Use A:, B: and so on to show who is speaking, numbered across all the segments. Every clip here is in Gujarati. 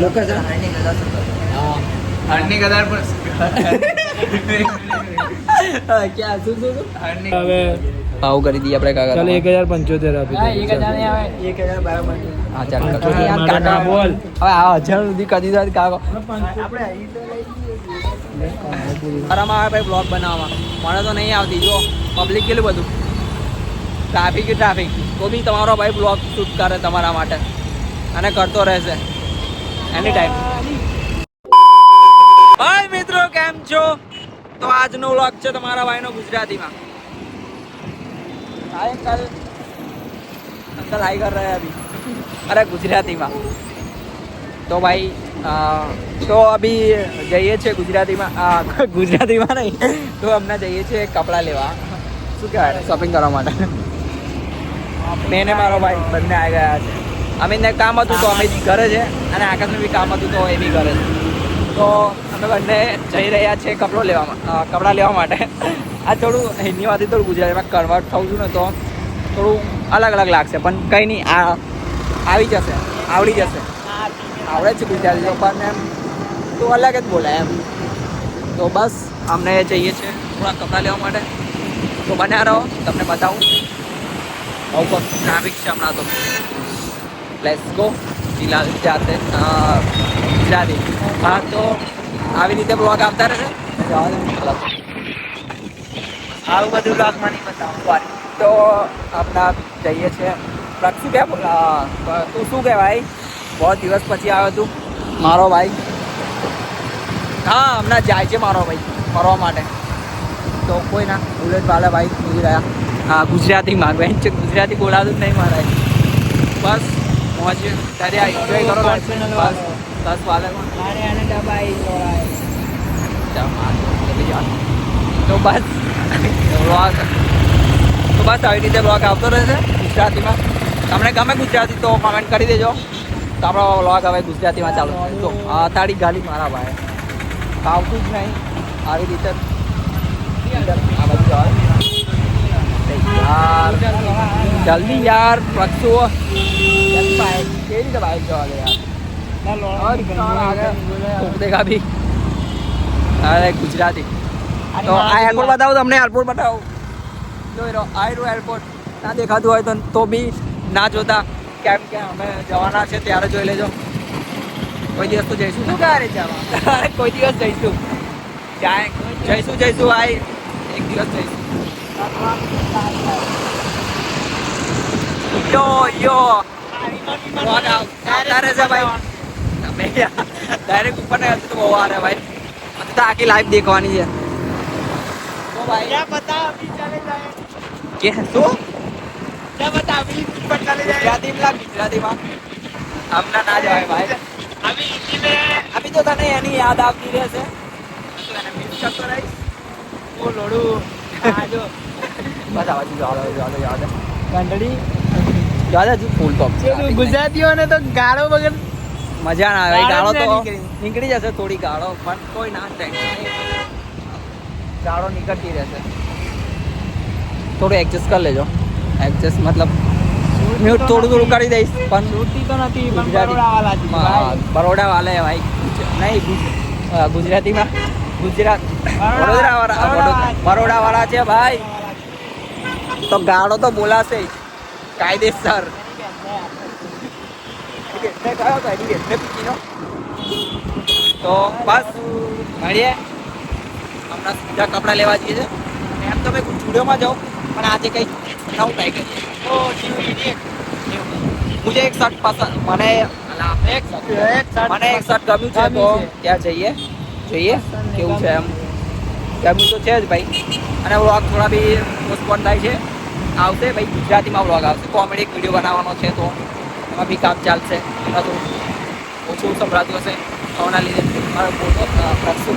A: લોકેશન
B: હરની ગદાર પર
A: ક્યાં શું
C: હવે
A: ભાવ કરી દઈએ આપણે કાકા
C: ચાલ 1075 આપી દે.
A: 1000 ને આવે 1000 બરાબર હા ચાલ
C: હા,
A: યાર
C: મારા
A: કાકા
C: ના બોલ.
A: હવે આ 1000 સુધી કરી દીધા કાકા મારામાં આવે ભાઈ બ્લોગ બનાવવામાં મને તો નહીં આવતી જો પબ્લિક કેટલું બધું ટ્રાફિક તો બી તમારો ભાઈ બ્લોગ શૂટ કરે તમારા માટે અને કરતો રહેશે એની ટાઈમ હાય મિત્રો કેમ છો તો આજનો વ્લોગ છે તમારા ભાઈનો ગુજરાતીમાં हाय अंकल हाई कर रहे हैं अभी अरे गुजराती में तो भाई तो अभी जाइए छे गुजराती में नहीं तो हमने जाइए छे कपड़ा लेवा શું કહેવાય શોપિંગ કરવા માટે મેં ને મારો ભાઈ બંને આવી ગયા છે અમિતને કામ હતું તો અમિત ઘરે છે અને આકાશને બી કામ હતું તો એ બી ઘરે છે તો અમે બંને જઈ રહ્યા છીએ કપડાં લેવા માટે આ થોડું હિન્દીમાંથી થોડું ગુજરાતીમાં કન્વર્ટ થવું છું ને તો થોડું અલગ લાગશે પણ કંઈ નહીં આવડી જશે આવડે છે ગુજરાતી તો પણ એમ તો અલગ જ બોલાય એમ તો બસ અમને જઈએ છીએ થોડા કપડાં લેવા માટે તો બન્યા રહો તમને બતાવું બહુ ટ્રાફિક છે હમણાં તો લેટ્સ ગો ફિલહાલ જાતે ગુજરાતી હા તો આવી રીતે બ્લોગ આવતા રહેશે આવું બધું બ્લોગમાં નહીં બતાવું તો આપણા જઈએ છીએ પ્રક્ષુ તું શું કહેવાય બહુ દિવસ પછી આવ્યો તું મારો ભાઈ હા હમણાં જાય છે મારો ભાઈ ફરવા માટે તો કોઈ ના બુલેટ વાલા ભાઈ નીકળી રહ્યા હા ગુજરાતી માંગવાય છે ગુજરાતી બોલાતું જ નહીં મારા બસ મોજ ત્યારે એન્જોય કરો બસ 10 વાલે તો બસ આવી રીતે બ્લોગ આવતો રહેશે ગુજરાતીમાં તમને ગમે ગુજરાતી તો કમેન્ટ કરી દેજો તો આપણો બ્લોગ હવે ગુજરાતીમાં ચાલુ તો તાળી ગાલી મારા ભાઈ આવતું જ નહીં આવી રીતે આ બધું યાર જલ્દી યાર પ્રક્ષુ કેવી રીતે બાઇક જવા દે યાર દેખા ભી અરે ગુજરાતી તો આ એરપોર્ટ બતાવું તમને એરપોર્ટ બતાવું જોઈ રહ્યો આયરો એરપોર્ટ ના દેખાતું હોય તો બી ના જોતા કેમ કે અમે જવાના છે ત્યારે જોઈ લેજો કોઈ દિવસ તો જઈશું શું ક્યારે જવા કોઈ દિવસ જઈશું જઈશું ભાઈ એક દિવસ જઈશું યો આવતા રહેશે ભાઈ ડાયરેક્ટ ઉપર ને તો બહુ આ રહે ભાઈ તો આખી લાઈફ દેખવાની છે भाई क्या बता अभी चले जाए क्या तो क्या बता अभी पर चले जाए गुजराती में हमना ना जाए भाई अभी हिंदी में अभी तो तने यानी याद આવતી રહેશે તો એને મિસ કરતો રહીશ ઓ લોડુ આજો બતાવા જી યાદ કંડડી યાદ ફૂલ ટોપ છે
C: ગુજરાતીઓને તો ગાળો વગર
A: મજા ના આવે ગાળો તો નીકળી જશે થોડી ગાળો પણ કોઈ ના ટેન્શન ગાળો નીકળતી રહેશે થોડું એડજસ્ટ કરી લેજો એડજસ્ટ મતલબ મ્યુટ થોડું કરી દઈશ પણ
C: છૂટતી તો નથી
A: બરોડા વાલે ભાઈ નહીં ગુજરાતીમાં બરોડા વાળા છે ભાઈ તો ગાળો તો બોલાશે કાયદેસર તો બસ મળીએ હમણાં સીધા કપડાં લેવા જઈએ છે એમ તો મેં સ્ટુડિયોમાં જાઉં પણ આજે કંઈક નવું ટ્રાય કરીએ મુझे एक शर्ट पसंद મને એક શર્ટ ગમ્યું છે તો ત્યાં જોઈએ કેવું છે એમ ગમ્યું તો છે જ ભાઈ અને વ્લોગ થોડા બી પોસ્ટપોન થાય છે આવશે ભાઈ ગુજરાતીમાં વ્લોગ આવશે કોમેડી વિડીયો બનાવવાનો છે તો એમાં બી કામ ચાલશે તો ઓછું સંભળાતું હશે ખાવાના લીધે મારો પ્રક્ષુ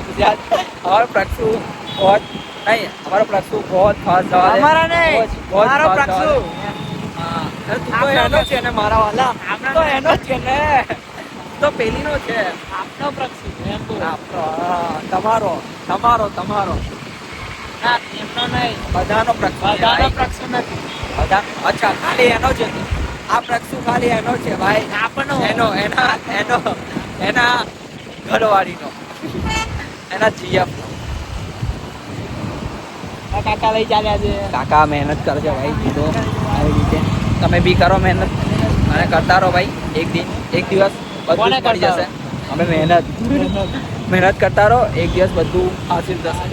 A: ગુજરાત हमारा प्रक्षु बहुत नहीं हमारा प्रक्षु बहुत खास सवाल है
C: हमारा नहीं
A: हमारा प्रक्षु हाँ तो एनो છે ને મારા વાલા તો એનો છે ને તો પેલીનો છે
C: આપનો પ્રક્ષુ એમ તો
A: તમારો
C: ના એમનો નહીં
A: બધાનો પ્રક્ષુ
C: પ્રક્ષુ નથી
A: બધા અચ્છા ખાલી એનો છે આ પ્રક્ષુ ખાલી એનો છે ભાઈ,
C: આપણનો
A: એનો એના ઘરવાળીનો, એના જીએફ.
C: કાકા લઈ ચાલ્યા છે.
A: કાકા મહેનત કરજો ભાઈ, કીધો આવી રીતે તમે બી કરો મહેનત અને કરતા રહો ભાઈ. એક દિવસ બધું
C: કોને
A: જ મળી
C: કરતા
A: જશે. અમે મહેનત કરતા રહો, એક દિવસ બધું હાસિલ થશે,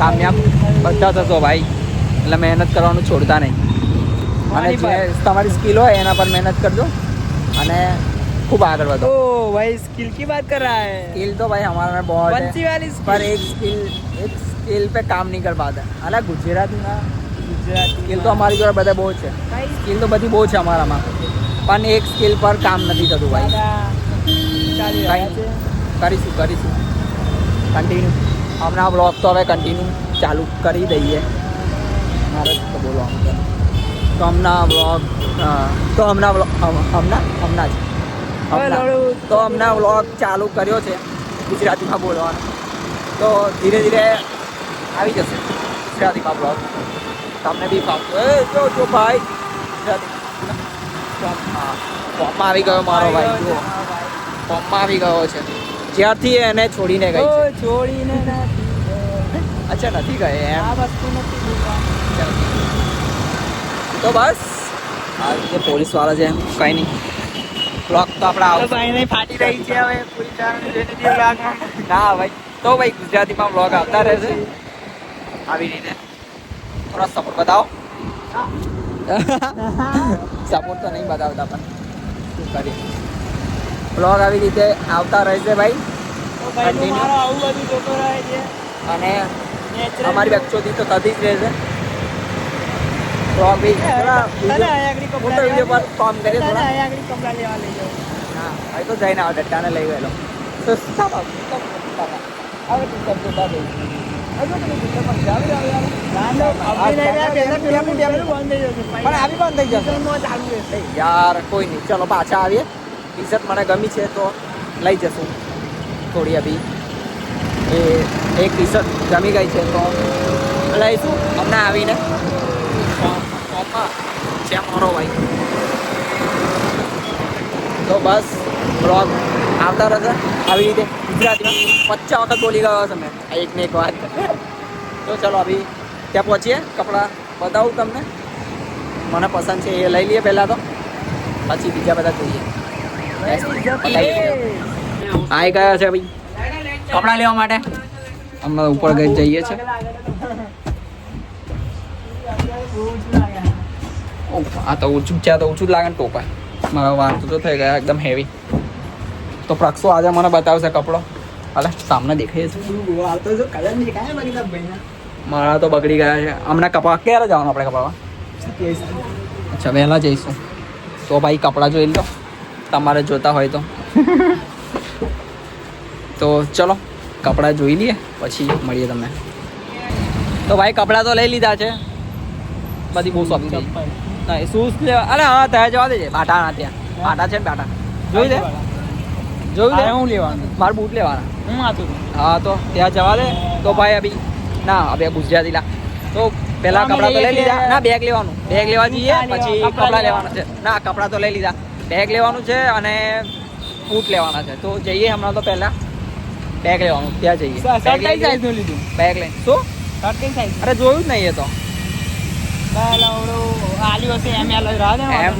A: કામયાબ બધા થશો ભાઈ. એટલે મહેનત કરવાનું છોડતા નહીં. અને જે તમારી સ્કિલ હોય એના પર મહેનત કરજો અને खूब आगे बढ़ो.
C: ओ भाई स्किल की बात कर रहा है.
A: स्किल तो भाई हमारे में बहुत
C: बंसी
A: है,
C: वाली
A: पर एक स्किल पे काम नहीं कर पाता. अला गुजरातीમાં સ્કિલ તો અમારી જોડે બધા બહુ છે, સ્કિલ તો બધી બહુ છે અમારામાં, પણ એક સ્કિલ પર કામ નથી થતું ભાઈ. કરીશું કન્ટિન્યુ. હમણાં બ્લોગ તો હવે કન્ટિન્યુ ચાલુ કરી દઈએ. મારે તો બોલવાનું છે તો હમણાં વ્લોગ ચાલુ કર્યો છે ગુજરાતીમાં બોલવાનો. તો ધીરે ધીરે આવી જશે ગુજરાતીમાં બ્લોગ. તમને બી ફાવતો જો ભાઈ ફોર્મમાં આવી ગયો મારો ભાઈ. જો ફોર્મમાં આવી ગયો છે જ્યારથી એને છોડીને ગઈ છે.
C: છોડીને
A: અચ્છા નથી ગઈ એમ.
C: આ વસ્તુ નથી.
A: તો બસ આ રીતે પોલીસ વાળા છે, કઈ નહીં. બ્લોગ તો આપણા આવશે.
C: ભાઈને ફાટી રહી છે હવે પૂરી બ્લોગમાં.
A: ના ભાઈ, તો ભાઈ ગુજરાતીમાં બ્લોગ આવતા રહેશે આવી રીતે. થોડા સપોર્ટ બતાવો. સપોર્ટ તો નહીં બતાવતા પણ શું કરીએ. બ્લોગ આવી રીતે આવતા રહેશે ભાઈ.
C: મારો આવું બધું જોતો રહે છે
A: અને અમારી બેકચોથી તો થતી જ રહેશે. બ્લોગ બી થોડા મોટો વિડીયો પર કામ કરીએ થોડા.
C: કપડા લેવા લઈ જાઓ.
A: હા હવે તો જઈને આવો, ડટ્ટાને લઈ ગયેલો. તો હવે તું કરતો બાબુ પણ આવી બંધ થઈ જશે યાર. કોઈ નહીં, ચલો પાછા આવીએ. ટી શર્ટ મને ગમી છે તો લઈ જશું થોડી. અભી એ એક ટી શર્ટ ગમી ગઈ છે તો લઈશું હમણાં આવીને. છે મારો ભાઈ. તો બસ બ્લોગ આવતા રહેશે આવી રીતે ગુજરાતીમાં. 50 વખત બોલી ગયો હશે મેં એકને એક વાત. તો ચલો અભી ત્યાં પહોંચીએ. કપડાં બતાવું તમને, મને પસંદ છે એ લઈ લઈએ પહેલાં, તો પછી બીજા બધા જોઈએ. આવી ગયા છે ભાઈ કપડાં લેવા માટે. અમે ઉપર ગઈ જઈએ છીએ. આ તો ઓછું છે, તો ઓછું જ લાગે ને ટોપા. મારા વાંધો તો થઈ ગયા એકદમ હેવી. તો પ્રક્ષો આજે મને બતાવશે કપડો. અલે સામને દેખાય છે. મારા તો બગડી ગયા છે હમણાં. કપડા ક્યારે જવાનું આપણે કપડામાં? અચ્છા વહેલા જઈશું. તો ભાઈ કપડાં જોઈ લો તમારે જોતા હોય તો. તો ચલો કપડાં જોઈ લઈએ પછી મળીએ તમને. તો ભાઈ કપડાં તો લઈ લીધા છે, બધી બહુ શોપિંગ થઈ. ના શૂઝ લેવા. અરે હા ત્યાં જવા દેજે. બાટાના ત્યાં બાટા છે ને, બાટા જોઈ લે. જોયું લે.
C: હું લેવાનું?
A: મારે બૂટ લેવાના.
C: હું આતું
A: હા તો ત્યાં જવા દે. તો ભાઈ અભી ના હવે ગુજરાતી લા. તો પહેલા કપડાં તો લઈ લીધા. ના બેગ લેવાનું, બેગ લેવા જઈએ પછી કપડાં લેવાના છે. ના કપડાં તો લઈ લીધા, બેગ લેવાનું છે અને બૂટ લેવાના છે. તો જઈએ હમણાં તો પહેલા બેગ લેવાનું. ત્યાં જઈએ.
C: શર્ટ કઈ સાઈઝનું લીધું?
A: બેગ લઈને શું?
C: શર્ટ કઈ સાઈઝ?
A: અરે જોયું જ નહીં એ તો.
C: આલી હશે એમ રાહ દે
A: એમ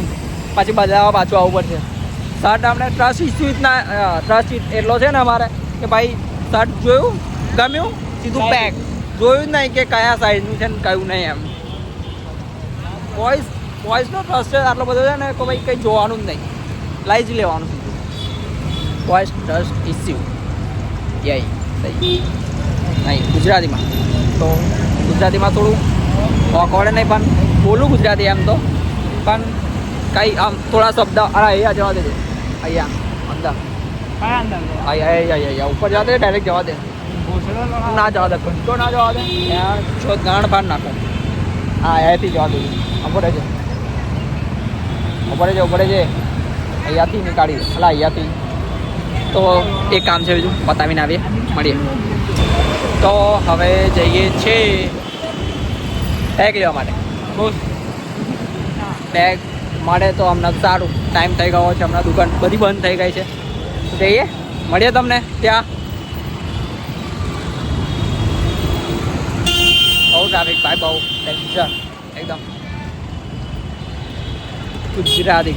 A: પછી બદલાવા પાછું આવવું પડશે. શર્ટ આપણે ટ્રસ્ટ ઇસ્યુના ટ્રસ્ટ એટલો છે ને અમારે કે ભાઈ શર્ટ જોયું ગમ્યું સીધું પેક. જોયું જ નહીં કે કયા સાઈઝનું છે ને કયું નહીં. એમ બોಯ್સનો ટ્રસ્ટ છે આટલો બધો છે ને કે ભાઈ કંઈ જોવાનું જ નહીં, લઈ જ લેવાનું સીધું. બોಯ್સ ટ્રસ્ટ ઇસ્યુ યઈ નહીં ગુજરાતીમાં. તો ગુજરાતીમાં થોડું ઓકવર્ડ નહીં પણ બોલું ગુજરાતી એમ તો, પણ કંઈ આમ થોડા શબ્દ. અરે અહીંયા જવા દેજે. અહીંયા અંદર અહીંયા ઉપર જવા દે, ડાયરેક્ટ જવા દે. ના જવા દે, ઘંટો ના જવા દે. ત્યાં છો ગાણ ભાન નાખો. હા અહીંયાથી જવા દેજે. ઉપરે છે અહીંયાથી નીકાળી દે. અલા અહીંયાથી. તો એક કામ છે બીજું બતાવીને આવીએ, મળીએ. તો હવે જઈએ છીએ બેગ લેવા માટે. બેગ મળે તો હમણાં સારું. ટાઈમ થઈ ગયો છે, હમણાં દુકાન બધી બંધ થઈ ગઈ છે. તો જઈએ, મળીએ તમને ત્યાં. બહુ ટ્રાફિક ભાઈ, બહુ ડેન્જર એકદમ. ગુજરાતી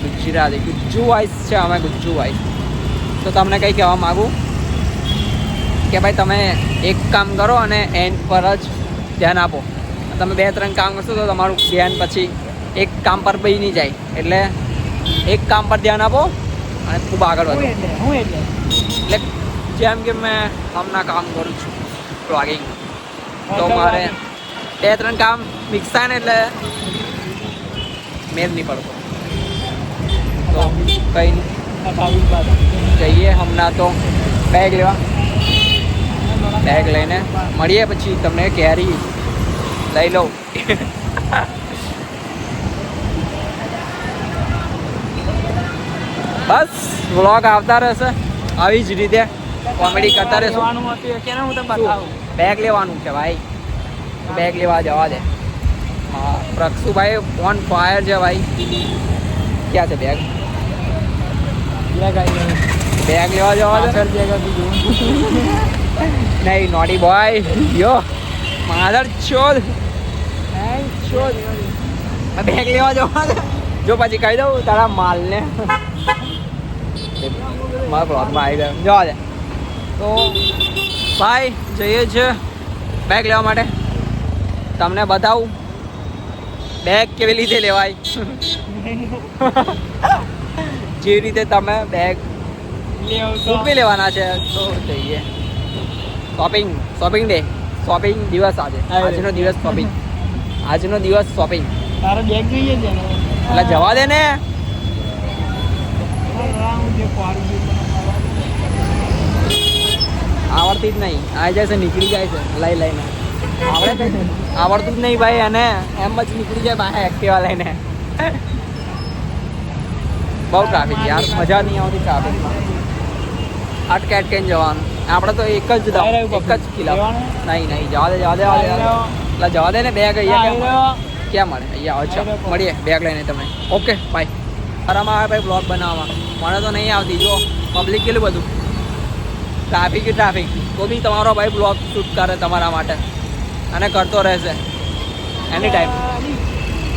A: ગુજ્જુ વાઇસ છે અમે, ગુજ્જુ વાઇસ. તો તમને કંઈ કહેવા માગું કે ભાઈ તમે એક કામ કરો અને એન્ડ પર જ ધ્યાન આપો. તમે 2-3 કામ કરશો તો તમારું ધ્યાન પછી એક કામ પર બી નહીં જાય. એટલે એક કામ પર ધ્યાન આપો અને ખૂબ આગળ વધો. એટલે જેમ કે મેં હમણાં કામ કરું છું બ્લોગિંગ, તો મારે 2-3 કામ મિક્સ થાય ને એટલે મેળ નહીં પડતો. તો કંઈ નહીં, જઈએ હમણાં તો બેગ લેવા. બેગ લઈને મળીએ, પછી તમને કેરી લઈ લઉં. બસ વ્લોગ આવતા રહેશે આવી જ રીતે, કોમેડી કરતા રહેશું. બેગ લેવાનું છે ભાઈ, બેગ લેવા જવા દે. હા પ્રક્ષુભાઈ ઓન ફાયર છે ભાઈ. ક્યાં છે બેગ? બેગ લેવા જવા દે. નહીં નોટી બોય, યો માધર ચોદ બેગ લેવા જવા દે. જો પછી કહી દઉં તારા માલને મારા બ્લોગમાં આવી ગયો, જવા દે. તો ભાઈ જઈએ છે બેગ લેવા માટે. તમને બતાવું બેગ કેવી રીતે લેવાય. જે રીતે તમે બેગ બી લેવાના છે તો જઈએ. શોપિંગ ડે, શોપિંગ દિવસ આજનો દિવસ શોપિંગ, આજનો દિવસ શોપિંગ.
C: તારો બેગ જોઈએ છે ને
A: એટલે જવા દે ને. આવડતી જ નહીં, આવી જાય છે નીકળી જાય છે લઈને. આવડતું જ નહીં ભાઈ, અને એમ જ નીકળી જાય બહાર એક્ટિવા લઈને. બહુ ટ્રાફિક યાર, મજા નહીં આવતી ટ્રાફિકમાં. અટકે જવાનું. આપણે તો એક જ ખીલા. નહીં જવા દે એટલે જવા દે ને. બેગ અહીંયા ક્યાં મળે? અહીંયા અચ્છા મળીએ બેગ લઈને તમને. Okay bye. આરામાં આવે ભાઈ બ્લોગ બનાવવામાં, મને તો નહીં આવતી. જો પબ્લિક કેટલું બધું, ટ્રાફિક તો બી તમારો ભાઈ બ્લોગ શૂટ કરે તમારા માટે અને કરતો રહેશે એની ટાઈમ.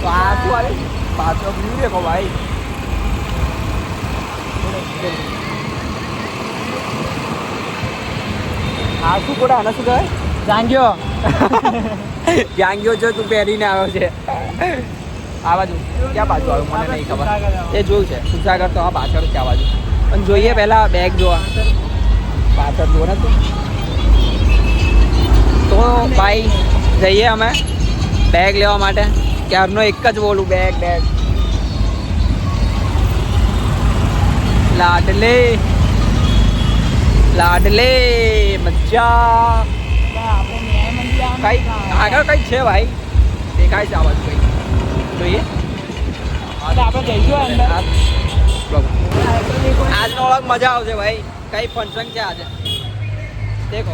A: તો આ શું આવે પાછો વ્યૂ દેખો ભાઈ. આ શું કોડા, આને શું કહેવાય? જાંગ્યો છે. તું પહેરીને આવ્યો છે આ બાજુ. ક્યાં બાજુ આવ્યું મને નહીં ખબર, એ જોયું છે સુસાગર તો. આ પાછળ ક્યાં બાજુ પણ જોઈએ પહેલાં બેગ જોવા. પાછળ જુઓ ને તું. તો ભાઈ જઈએ અમે બેગ લેવા માટે. ક્યારનો એક જ બોલું બેગ. લાડલે મજા. કઈ આગળ કઈ છે ભાઈ, દેખાય છે આ બાજુ કઈ. જોઈએ
C: આપણે જઈશું અંદર.
A: આજનો વ્લોગ મજા આવશે ભાઈ. કઈ ફંક્શન છે આજે દેખો.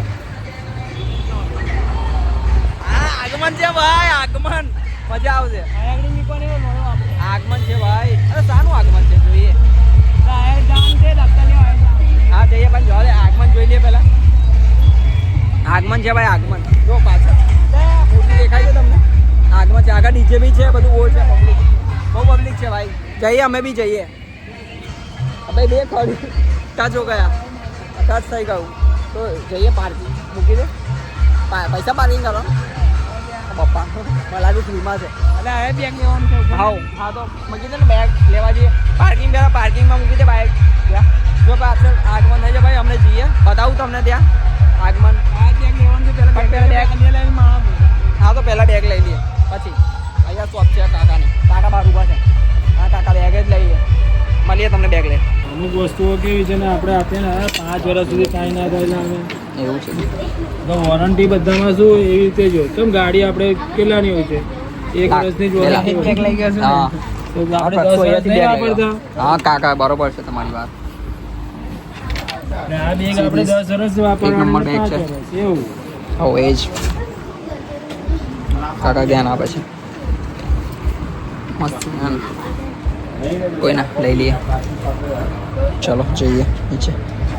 A: આગમન છે ભાઈ, આગમન. મજા આવશે. આગમન છે ભાઈ. અરે શાનું આગમન છે જોઈએ. હા જઈએ પણ જોવા દે. આગમન જોઈ લઈએ પહેલા. આગમન છે ભાઈ, આગમન. જો પાછળ મોટી દેખાય છે તમને. આગમન છે, આગળ ડીજે બી છે, બધું બહુ છે. બહુ પબ્લિક છે ભાઈ. જઈએ અમે બી જઈએ. ભાઈ બે ખડી ટચ હો ગયા, ટચ થઈ ગયું. તો જઈએ પાર્કિંગ મૂકી દે. પૈસા પાર્કિંગ કરો પપ્પા. મને લાગ્યું ફ્રીમાં છે.
C: એટલે હવે બેગ લેવાનું છે.
A: હા તો મૂકી દે ને બેગ લેવા જઈએ. પાર્કિંગ પહેલાં પાર્કિંગમાં મૂકી દે બાઇક. જો પાછળ આગમન થઈ જાય ભાઈ, અમને જઈએ બતાવું તમને ત્યાં આગમન.
C: બેગ લેવાનું છે પહેલા બેગ.
A: હા તો પહેલાં બેગ લઈ લઈએ પછી. અહીંયા શોપ છે કાકાની. કાકા બહાર ઊભા છે. હા કાકા બેગ જ લઈએ. મળીએ તમને બેગ લઈએ.
C: અમુક વસ્તુઓ કેવી છે ને આપણે આપીએ ને 5 વર્ષ સુધી ચાઈ ના થયેલા આવે.
A: એવું છે
C: તો વોરંટી બધામાં શું એવી રીતે જો. કેમ ગાડી આપણે કેટલાની હોય છે? 1 વર્ષની જ વોરંટી લઈ ગયા છે.
A: હા
C: તો આપણે 10 વર્ષ નહીં વાપરતા.
A: હા કાકા બરોબર છે તમારી વાત.
C: ને આ બેગ આપણે 10 વર્ષ વાપરવાનું છે. એવું
A: હો એ જ કાકા ધ્યાન આપે છે. મસ્ત ધ્યાન. કોઈ ના લઈ લઈએ. ચલો જઈએ નીચે.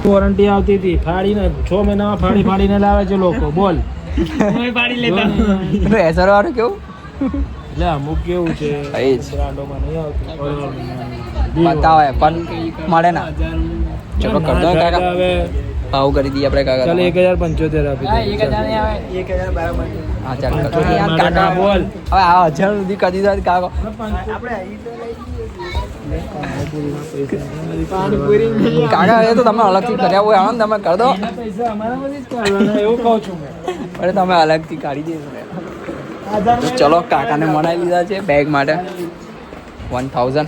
C: વોરંટી આવતી હતી ફાડીને 6 મહિનામાં ફાડીને લાવે છે લોકો. બોલ
A: એસર વાળું કેવું
C: એટલે અમુક કેવું છે
A: એ જ.
C: બ્રાન્ડોમાં નહીં આવતું.
A: બતાવે પણ મળે ના. ચલો કર દો કાકા.
C: હવે
A: ભાવ કરી દઈએ આપણે કાકા.
C: ચાલ 1075 આપી દે.
A: હા ચાલ કાકા
C: બોલ.
A: હવે આ 1000 સુધી કરી દીધા કાકા. કાકા એ તો તમે અલગથી કર્યા હોય આનંદ તમે કરી દો.
C: પૈસા અમારામાંથી જ કાઢવાના એવું કહું છું મેં.
A: અરે તમે અલગથી કાઢી દઈશું ને. તો ચલો કાકાને મનાવી લીધા છે બેગ માટે 1000.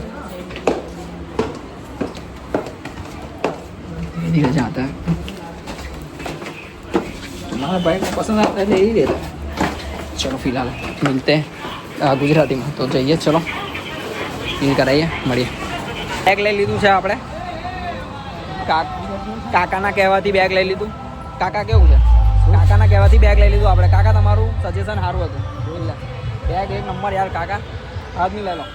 A: धीरे जाता है हमारा बाइक पसंद आता है ले ही लेते हैं. चलो फिलहाल मिलते हैं गुजराती में तो जाइए. चलो ફીલ કરાવીએ મળીએ. બેગ લઈ લીધું છે આપણે. કાકાના કહેવાથી બેગ લઈ લીધું. કાકા કેવું છે? કાકાના કહેવાથી બેગ લઈ લીધું આપણે. કાકા તમારું સજેશન સારું હતું એટલે બેગ એક નંબર યાર. કાકા આદમી લઈ લો.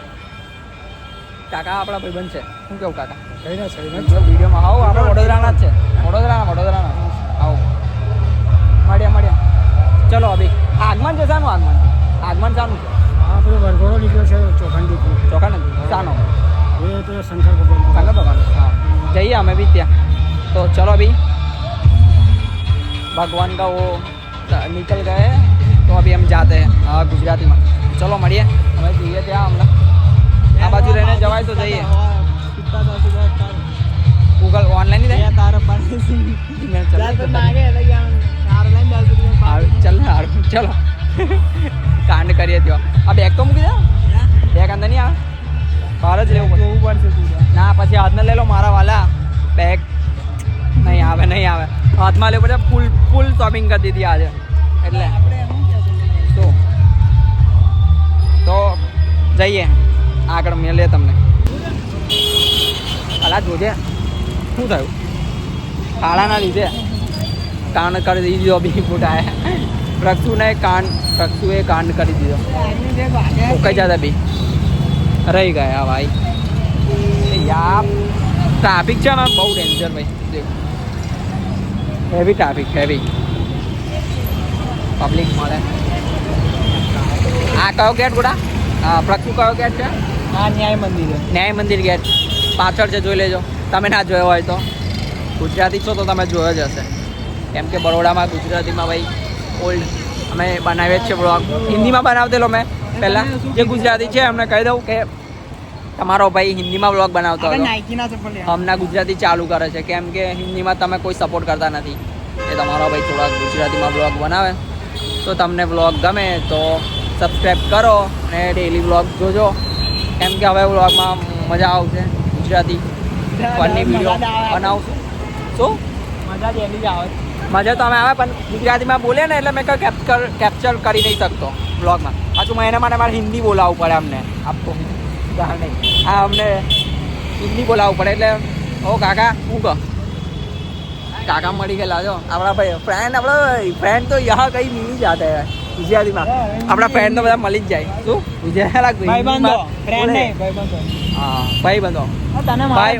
A: કાકા આપણા ભાઈબંધ છે. શું કેવું કાકા? વિડીયોમાં આવો આપણે વડોદરાના જ છે. વડોદરાના આવો મળ્યા. ચલો અભી આગમન છે. શાનું આગમન શાનું છે?
C: હા પેલો વરઘોડો નીકળ્યો છે ચોખંડીથી.
A: ચોખાને શાનો?
C: એ તો શંકર ભગવાન.
A: हाँ जाइए हमें भी ત્યાં. तो चलो अभी भगवान का वो निकल गए हैं तो अभी हम जाते हैं गुजराती में. चलो મળીએ. હવે જઈએ ત્યાં હમણાં. આ બાજુ રહીને જવાય તો જઈએ. ગૂગલ ઓનલાઈન નહીં થાય ચલ ચલો કાંડ કરીએ ત્યાં. આ બેગ તો મૂકી દે. બેગ અંદર નહીં આવે. બહાર જ લેવું પડશે. ના પછી હાથમાં લઈ લો મારા વાલા. બેગ નહીં આવે. હાથમાં લેવું પડશે. ફૂલ શોપિંગ કરી દીધી આજે એટલે શું. તો જઈએ આગળ મળીએ તમને. અલા જોજે શું થયું? ખાડાના લીધે કાંડ કરી દીધો. બી ફૂટાય પ્રક્ષુએ કાંડ કરી દીધો. કઈ જતા બી રહી ગયા ભાઈ. યાર ટ્રાફિક છે ને બહુ ડેન્જર ભાઈ. દેખો હેવી ટ્રાફિક પબ્લિક મળે. આ કયો ગેટ ગોડા? હા પ્રક્ષુ કયો ગેટ છે?
C: હા
A: ન્યાય મંદિર ગેટ પાછળ છે. જોઈ લેજો. તમે ના જોયો હોય તો ગુજરાતી છો તો તમે જોયો જ હશે. કેમ કે બરોડામાં ગુજરાતીમાં ભાઈ ઓલ્ડ અમે બનાવીએ જ છે બ્લોગ. હિન્દીમાં બનાવતેલો મેં પહેલાં. જે ગુજરાતી છે એમને કહી દઉં કે તમારો ભાઈ હિન્દીમાં બ્લોગ બનાવતો હતો. હમણાં ગુજરાતી ચાલુ કરે છે કેમ કે હિન્દીમાં તમે કોઈ સપોર્ટ કરતા નથી. એ તમારો ભાઈ થોડા ગુજરાતીમાં બ્લોગ બનાવે તો તમને બ્લોગ ગમે તો સબસ્ક્રાઈબ કરો અને ડેલી બ્લોગ જોજો. કેમ કે હવે બ્લોગમાં મજા આવશે. ગુજરાતી ફની વિડીયો બનાવશું. શું મજા તો અમે આવે પણ ગુજરાતીમાં બોલે ને એટલે મેં કંઈ કેપ્ચર કરી નહીં શકતો બ્લોગમાં. પાછું મેં એના માટે મારે હિન્દી બોલાવવું પડે અમને. આપતો નહીં હા અમને હિન્દી બોલાવવું પડે એટલે ઓ કાકા શું કહો? કાકા મળી ગયેલા જો આપણા ભાઈ ફ્રેન્ડ તો યહાં કઈ મિલી જાતે હે ગુજરાતીમાં. આપણા ફ્રેન્ડ તો બધા મળી જ જાય. શું ગુજરાતી હા ભાઈબંધો ભાઈ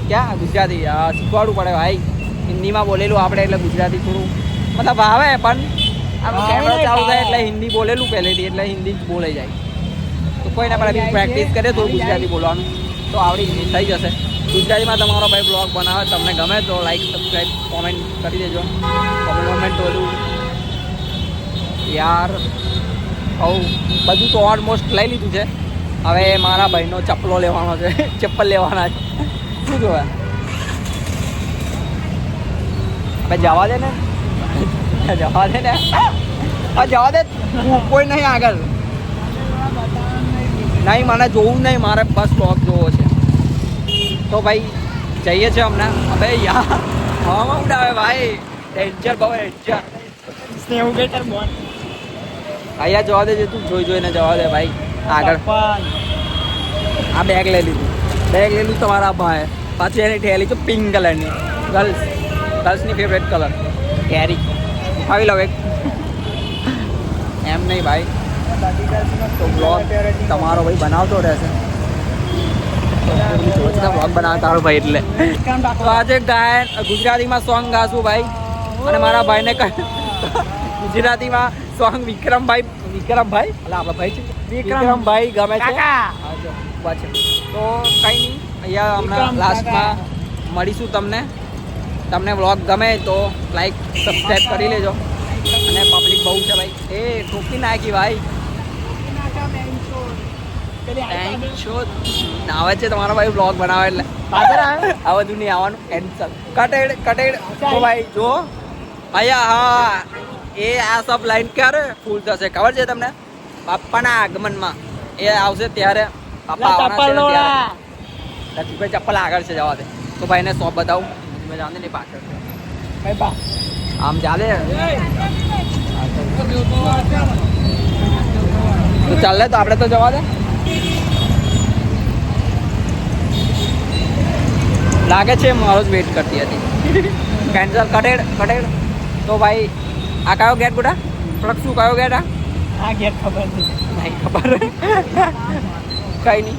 A: ક્યાં ગુજરાતી શીખવાડવું પડે ભાઈ. હિન્દીમાં બોલેલું આપણે એટલે ગુજરાતી થોડું મતલબ આવે પણ કેમેરા ચાલુ થાય એટલે હિન્દી બોલેલું પહેલેથી એટલે હિન્દી જ બોલાઈ જાય. તો કોઈને પણ પ્રેક્ટિસ કરે તો ગુજરાતી બોલવાનું તો આવડી થઈ જશે. ગુજરાતીમાં તમારો ભાઈ બ્લોગ બનાવે તમને ગમે તો લાઈક સબસ્ક્રાઈબ કોમેન્ટ કરી દેજો. કોમેન્ટ તો બધું યાર બધું તો ઓલમોસ્ટ લઈ લીધું છે. હવે મારા ભાઈનો ચપ્પલો લેવાનો છે. ચપ્પલ લેવાના છે. શું જોવે હવે જવા દે ને જવા દે. કોઈ નહીં આગળ નહીં મને જોવું નહીં. મારે બસ બ્લોગ જોવો છે તો ભાઈ જઈએ છે હમણાં. હવે યાર હવામાં ઉડાવે ભાઈ. ડેન્જર બહુ ડેન્જર. અહીંયા જવા દે તું જોઈને જવા દે ભાઈ આગળ. આ બેગ લઈ લીધું તમારા ભાઈ. પાછી એની ઠેલી છે પિંક કલરની. ગર્લ્સની ફેવરેટ કલર કેરી આવી લો એક. એમ નહીં ભાઈ તો બ્લોગ તમારો ભાઈ બનાવતો રહેશે. બ્લોગ બનાવે તારો ભાઈ એટલે તો આજે ગાયન ગુજરાતીમાં સોંગ ગાશું ભાઈ અને મારા ભાઈને ગુજરાતીમાં સોંગ વિક્રમભાઈ એટલે આપણા ભાઈ છે વિક્રમભાઈ ગમે છે ઊભા છે તો કંઈ નહીં અહીંયા હમણાં લાસ્ટમાં મળીશું તમને વ્લોગ ગમે તો લાઈક સબસ્ક્રાઈબ કરી લેજો અને પબ્લિક બહુ છે ભાઈ એ ઠોકી નાખી ભાઈ આવે છે તમારો ભાઈ બ્લોગ બનાવે એટલે આ બધું નહીં આવવાનું કેન્સલ કટેડ તો ભાઈ જો અહીંયા હા એ આ સબ લાઈન ક્યારે ફૂલ થશે ખબર છે તમને બાપ્પાના આગમનમાં એ આવશે ત્યારે બાપા આવવાના છે ત્યારે લક્ષ્મીભાઈ ચપ્પલ આગળ છે જવા દે તો ભાઈને શોપ બતાવું મેં જાણે નહીં પાછળ ભાઈ બા આમ ચાલે તો ચાલે તો આપણે તો જવા દે લાગે છે મારો જ વેટ કરતી હતી કેન્સલ કટેડ તો ભાઈ આ કયો ગેટ ગુડા શું કયો ગેટ આ ગેટ ખબર નહીં ખબર કઈ નહીં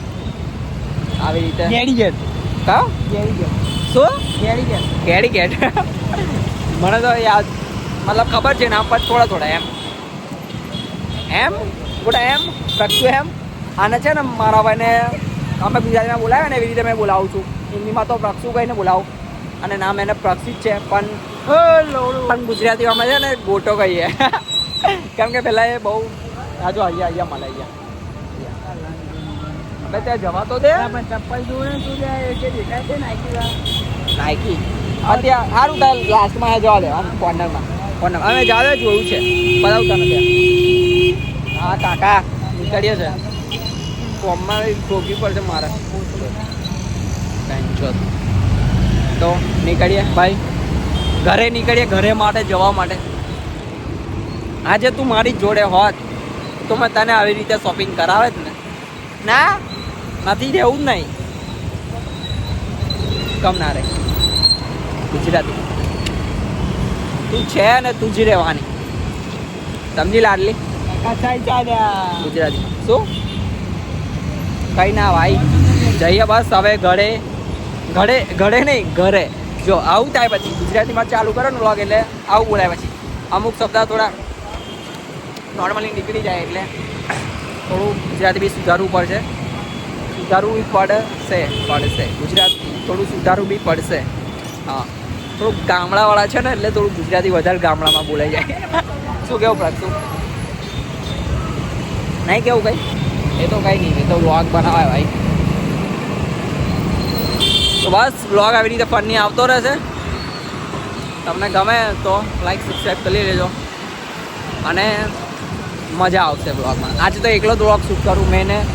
A: આવી રીતે ગેડી ગેટ કયો ગેડી ગેટ શું ગેડી ગેટ મને તો યાદ મતલબ ખબર છે નામ પર થોડા એમ ગુડા એમ પ્રક્ષુ એમ આને છે ને મારા ભાઈને અમે ગુજરાતીમાં બોલાવે ને એવી રીતે મેં બોલાવું છું હિન્દીમાં તો પ્રક્ષુ કહીને બોલાવું અને નામ એને પ્રક્ષિત છે પણ ગુજરાતીમાં છે ને ગોટો કહીએ કેમ કે પહેલાં એ બહુ આજો અહીંયા મળે હવે ત્યાં જવા તો દે ચપ્પલ જોડે શું દેખાય છે નાઇકી અત્યારે સારું થાય લાસ્ટમાં જવા દે આમ કોર્નરમાં અમે જાવે જોયું છે બતાવતા નથી હા કાકા નીકળીએ છે ફોર્મમાં ઠોકી પડશે મારે તો નીકળીએ ભાઈ ઘરે માટે જવા માટે આજે તું મારી જોડે હોત તો મેં તને આવી રીતે શોપિંગ કરાવે જ ને ના નથી રહેવું જ નહીં કમ ના રે ગુજરાતી તું છે ને તું જ રહેવાની સમજી લાડલી ગુજરાતી શું કઈ ના ભાઈ જઈએ બસ હવે ઘરે નહીં ઘરે જો આવું થાય પછી ગુજરાતીમાં ચાલુ કરો ને વ્લોગ એટલે આવું બોલાય પછી અમુક શબ્દ થોડા નોર્મલી નીકળી જાય એટલે થોડું ગુજરાતી બી સુધારવું પડશે ગુજરાત થોડું સુધારવું બી પડશે હા થોડુંક ગામડાવાળા છે ને એટલે થોડું ગુજરાતી વધારે ગામડામાં બોલાઈ જાય શું કેવું પ્રક્ષુ નહીં કેવું કંઈ એ તો કંઈ નહીં એ તો વ્લોગ બનાવાય ભાઈ તો બસ વ્લોગ આવી રીતે ફરની આવતો રહેશે તમને ગમે તો લાઈક સબસ્ક્રાઈબ કરી લેજો અને મજા આવશે વ્લોગમાં આજે તો એકલો જ વ્લોગ શૂટ કરું મેં ને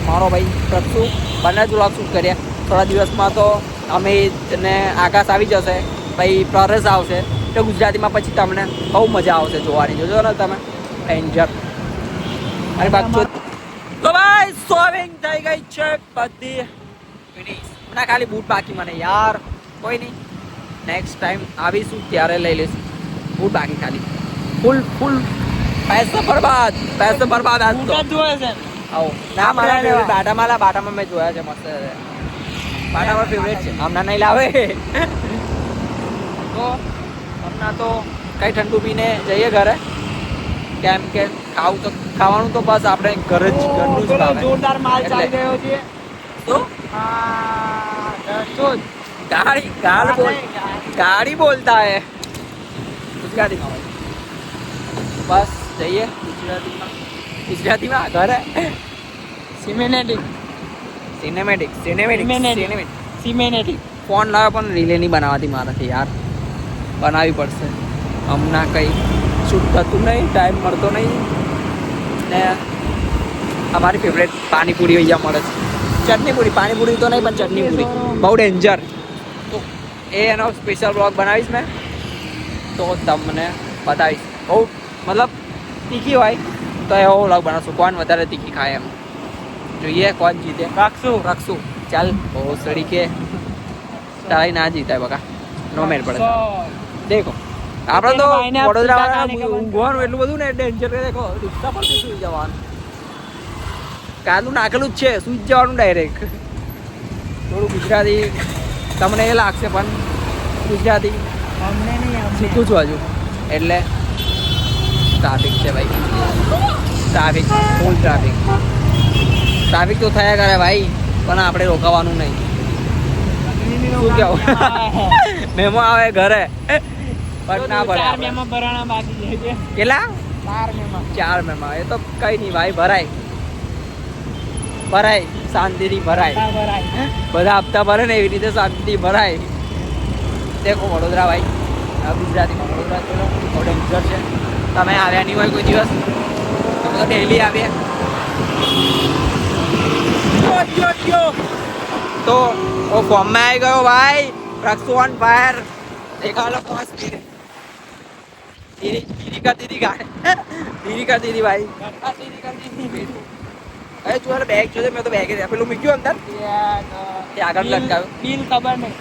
A: મારો ભાઈ પ્રક્ષુ બંને જ વ્લોગ શૂટ કર્યા થોડા દિવસમાં તો અમે ને આકાશ આવી જશે ભાઈ પ્રરેશ આવશે તો ગુજરાતીમાં પછી તમને બહુ મજા આવશે જોવાની જોજો ને તમે એન્જોય અરે બાકી તો ભાઈ શોપિંગ થઈ ગઈ છે બધી ફિનિશ ના ખાલી બૂટ બાકી મને યાર કોઈ નહીં નેક્સ્ટ ટાઈમ આવીશું ત્યારે લઈ લઈશું બૂટ બાકી ખાલી ફૂલ પૈસા બરબાદ આજ તો આવો ના મારા ફેવરેટ બાટામાં મેં જોયા છે મસ્ત બાટામાં ફેવરેટ છે હમણાં નહીં લાવે તો હમણાં તો કઈ ઠંડુ પીને જઈએ ઘરે કેમ કે ખાવાનું તો બસ આપણે ઘરનું જ ભાવે જોરદાર માલ ચાલી રહ્યો છે તો गाड़ी बोलता है ગુજરાતીમાં બસ જઈએ ગુજરાતીમાં ઘર સિનેમેટિક ફોન લાવે પણ રીલે નહીં બનાવતી મારાથી યાર બનાવવી પડશે હમણાં કંઈ શૂટ થતું નહીં ટાઈમ મળતો નહીં ને અમારી ફેવરેટ પાણીપુરી અહીંયા મળે છે ચટણીપુરી પાણીપુરી તો નહીં પણ ચટણીપુરી બહુ ડેન્જર તો એનો સ્પેશિયલ બ્લોગ બનાવીશ મેં તો તમને બતાવીશ બહુ મતલબ તીખી હોય તો એવો બ્લોગ બનાવશું કોણ વધારે તીખી ખાય એમ જોઈએ કોણ જીતે રાખશું ચાલ બહુ સડી કે તારી ના જીતાય બકા નો મેળ પડે દેખો આપણે તો વડોદરા ઊંઘવાનું એટલું બધું ને ડેન્જર દેખો રિક્ષા પરથી સુઈ જવાનું કાલું નાખેલું જ છે સુઈ જવાનું ડાયરેક્ટ થોડું ગુજરાતી તમને એ લાગશે પણ ગુજરાતી
B: અમને નહીં અમને
A: શીખું છું હજુ એટલે ટ્રાફિક છે ભાઈ ટ્રાફિક ફૂલ ટ્રાફિક તો થયા કરે ભાઈ પણ આપણે રોકાવાનું નહીં શું કેવું મેમો આવે ઘરે પણ ના ભરે
B: 4 મેમાં ભરાણા બાકી છે
A: કેટલા
B: 4 મેમાં
A: 4 મેમાં એ તો કઈ નહીં ભાઈ ભરાય શાંતિથી ભરાય
B: ભરાય
A: બધા હપ્તા ભરે ને એવી રીતે શાંતિથી ભરાય દેખો વડોદરા ભાઈ આ ગુજરાતીમાં વડોદરા થોડો ડેન્જર છે તમે આવ્યા નહીં હોય કોઈ દિવસ તમે તો ડેલી આવ્યા તો ઓ ફોર્મમાં આવી ગયો ભાઈ રક્ષોન ફાયર દેખાડો બસ ધીરી કરતી હતી ગાય ધીરી કરતી હતી ભાઈ અરે તું અરે બેગ જોજે મેં તો બેગ પેલું મૂક્યું અંદર એ આગળ લટકાવ્યું
B: બિલ ખબર નહીં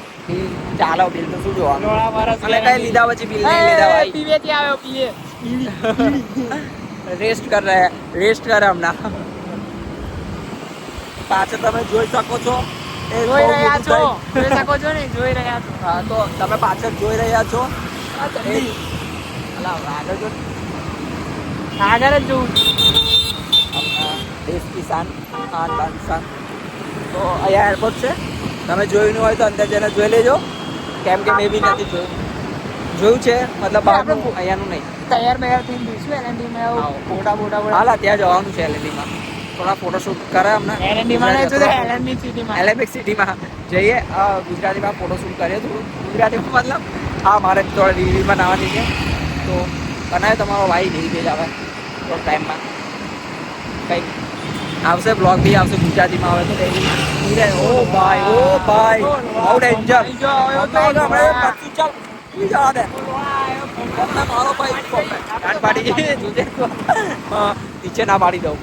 A: ચાલો બિલ તો શું જોવાનું
B: થોડા વર્ષ
A: એટલે કઈ લીધા પછી બિલ નહીં લીધા ભાઈ
B: પીવે થી આવ્યો પીએ
A: રેસ્ટ કરે હમણાં પાછળ તમે જોઈ શકો છો એ
B: જોઈ
A: બહુ
B: રહ્યા છો
A: મોટું
B: જોઈ શકો છો ને જોઈ રહ્યા છો
A: હા તો તમે પાછળ જોઈ રહ્યા છો અલા, આગળ જો
B: આગળ જ જોઉં
A: આપણા દેશ કી શાન આન બાન શાન તો અહીંયા એરપોર્ટ છે તમે જોયું ન હોય તો અંદર જઈને જોઈ લેજો કેમ કે મેં બી નથી જોયું છે મતલબ બહારનું અહીંયાનું નહીં
B: તૈયાર બૈયાર થઈને જઈશું એલએનડી માં
A: આવો.
B: ફોટા બોટા
A: હાલા ત્યાં જવાનું છે એલએનડીમાં થોડા ફોટોશૂટ કરે અમને
B: એલએનડી માં નહીં તો એલએનડી સિટી માં
A: એલેબેક સિટીમાં જઈએ ગુજરાતીમાં ફોટોશૂટ કરીએ થોડું ગુજરાતીમાં મતલબ હા મારે થોડા રીલ બનાવવાની છે તો બનાવે તમારો ભાઈ રીલ પેજ આવે થોડો ટાઈમમાં કંઈક આવશે બ્લોગ બી આવશે ગુજરાતીમાં આવે તો ડેલી ઓ ભાઈ બહુ ડેન્જર મારો ભાઈ કાન પાડી જોજે તો નીચે ના પાડી દઉં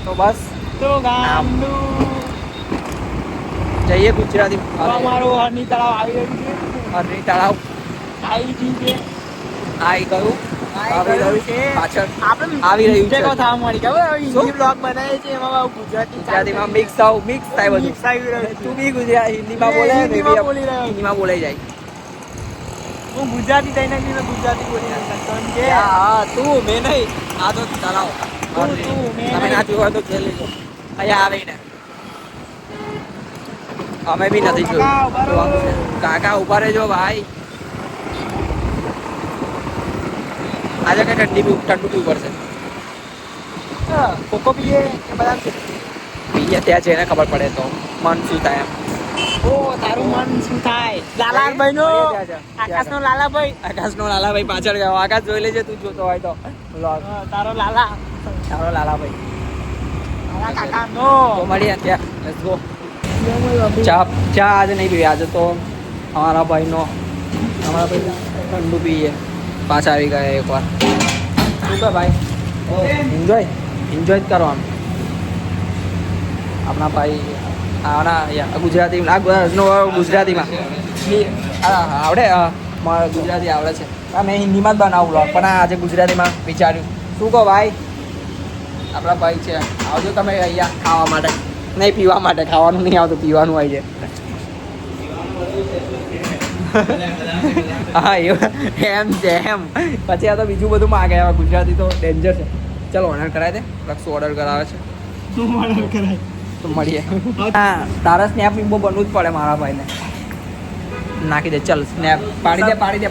A: તો બસ
B: તો ગામનું
A: જઈએ ગુજરાતી
B: અમારું હરની તળાવ આવી રહ્યું છે
A: હરની તળાવ
B: આવી ગયું છે
A: આવી ગયું આવી રહ્યું છે પાછળ
B: આપણે
A: આવી રહ્યું છે.
B: મિસ્ટેકો થવા મળી ખબર હવે
A: શું?
B: હિન્દી બ્લોગ બનાવે છે એમાં બહુ ગુજરાતી
A: ગુજરાતીમાં મિક્સ થાય બધું
B: મિક્સ આવી રહ્યું છે.
A: તું બી ગુજરાતી હિન્દીમાં બોલે મેં
B: હિન્દીમાં
A: બી
B: બોલી રહ્યો.
A: હિન્દીમાં બોલાઈ જાય
B: હું ગુજરાતી થઈને બી મેં ગુજરાતી બોલી રહ્યો છું. કેમ કે
A: હા તું મેં નહીં આ તો ચલાવો
B: તું, મેં
A: તમે ના જોયું હોય તો જોઈ લેજો અહીંયા આવીને અમે બી નથી
B: કાકા, ઉભા રહો.
A: જોયું કાકા ઉભા રહેજો ભાઈ આજે કઈ ઠંડુ પીવું પડશે
B: કોકો પીએ કે બધા
A: પીએ ત્યાં જઈને ખબર પડે તો મન શું થાય એમ
B: ઓ તારું મન શું થાય લાલાભાઈ નો આકાશ નો લાલાભાઈ
A: આકાશનો લાલાભાઈ પાછળ ગયો આકાશ જોઈ લેજે તું જોતો હોય તો vlog.
B: તારો લાલા
A: તારો લાલાભાઈ
B: મારા કાકા નો
A: તો મળીએ ત્યાં લેટ્સ ગો ચા આજે નહીં પીવી આજે તો અમારા ભાઈ ઠંડુ પીએ પાછા આવી ગયા એકવાર શું કહે ભાઈ એન્જોય જ કરવાનું આપણા ભાઈ ગુજરાતીમાં આવડે ગુજરાતી આવડે છે મેં હિન્દીમાં જ બનાવું vlog પણ આજે ગુજરાતીમાં વિચાર્યું શું કહો ભાઈ આપણા ભાઈ છે આવજો તમે અહીંયા ખાવા માટે નહીં પીવા માટે ખાવાનું નહીં આવતું પીવાનું આવી જાય હા એમ છે એમ પછી આ તો બીજું બધું માગે હવે ગુજરાતી તો ડેન્જર છે ચલો ઓર્ડર કરાવી દે રક્ષુ ઓર્ડર કરાવે છે
B: શું ઓર્ડર કરાય
A: તો મળીએ હા તારા સ્નેપ બહુ બનવું જ પડે મારા ભાઈને નાખી દે ચલ સ્નેપ પાડી દે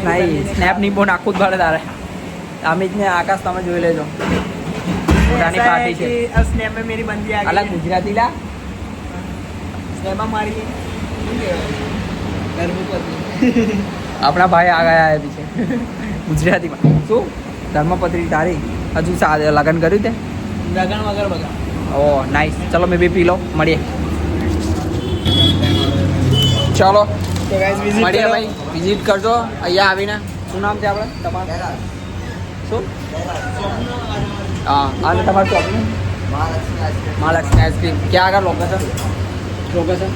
A: નહીં સ્નેપ નીબો નાખવું જ પડે તારે અમિત ને આકાશ તમે જોઈ લેજો પોતાની પાર્ટી છે
B: स्नैप में मेरी बंदी आ
A: અલગ ગુજરાતી લા
B: स्नैप में मारी
A: આપણા ભાઈ આ ગયા છે પીછે ગુજરાતીમાં શું ધર્મપત્રી તારી હજુ લગ્ન કર્યું તે
B: लगन वगैरह बगा
A: ઓ નાઈસ ચલો મેં બી પી લો મળીએ ચલો
B: तो गाइस विजिट
A: મળીએ ભાઈ વિઝિટ કરજો અહીંયા આવીને શું નામ છે આપણે તમારું શું હા અને તમારું શોપનું મહાલક્ષ્મી આઈસ્ક્રીમ ક્યાં આગળ લોકેશન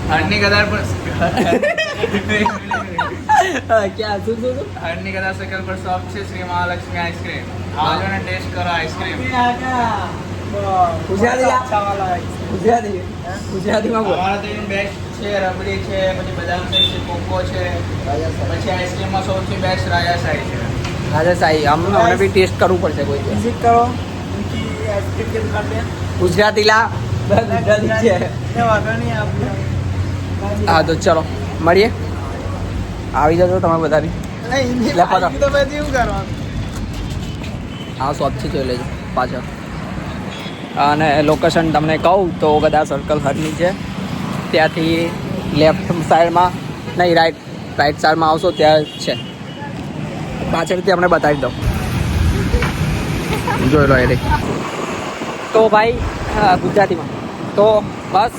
D: હરની ગદાર પર
A: ક્યાં શું
D: હરની ગદાર સર્કલ પર શોપ છે શ્રી મહાલક્ષ્મી આઈસ્ક્રીમ આવજો ને ટેસ્ટ કરો આઈસ્ક્રીમ
A: ગુજરાતી
B: अच्छा वाला है
A: ગુજરાતી ગુજરાતીમાં બોલ
D: અમારા તો બેસ્ટ છે રબડી છે, પછી બદામ શેક છે, કોકો છે, પછી આઈસ્ક્રીમમાં સૌથી બેસ્ટ રાજાશાહી છે.
A: રાજાશાહી અમને બી ટેસ્ટ કરવું પડશે કોઈ દિવસ.
B: विजिट करो उनकी आइसक्रीम की दुकान पे
A: ગુજરાતી લા ગુજરાતી છે.
B: वागा नहीं आप
A: હા તો ચલો મળીએ. આવી જજો તમે બધા બી.
B: नहीं
A: લે પકડ.
B: तो मैं यूं करवा
A: આ શોપથી જોઈ લેજો પાછળ. અને લોકેશન તમને કહું તો ગદા સર્કલ હરની છે, ત્યાંથી લેફ્ટ સાઈડમાં નહીં રાઈટ સાઈડમાં આવશો ત્યાં જ છે. પાછળથી અમને બતાવી દઉં, જોઈ લો એ રહી. તો ભાઈ ગુજરાતીમાં તો બસ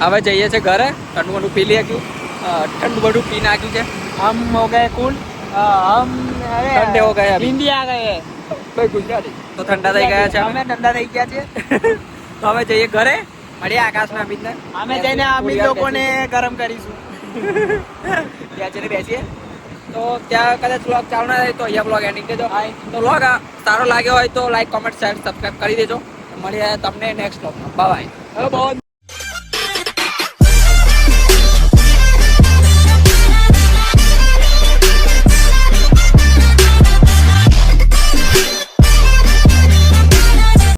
A: હવે જઈએ છીએ ઘરે. ઠંડુ બધું પી લઈએ, ઠંડુ બધું પી નાખ્યું છે.
B: हम हो गए कूल हम अरे
A: ठंडे हो गए अभी।
B: इंडिया गए
A: ભાઈ ગુજરાતી તો ઠંડા થઈ ગયા છે અમે.
B: અમે ઠંડા થઈ ગયા છે
A: તો હવે જઈએ ઘરે. મળીએ આકાશના અમિતને.
B: અમે જઈને અમિત લોકોને ગરમ કરીશું
A: ત્યાં જઈને બેસીએ. તો ત્યાં કદાચ વ્લોગ ચાલુ ના થાય તો અહીંયા વ્લોગ એન્ડિંગ દેજો. તો વ્લોગ સારો લાગ્યો હોય તો લાઈક કોમેન્ટ શેર સબસ્ક્રાઈબ કરી દેજો. મળીએ તમને નેક્સ્ટ વ્લોગમાં. બાય.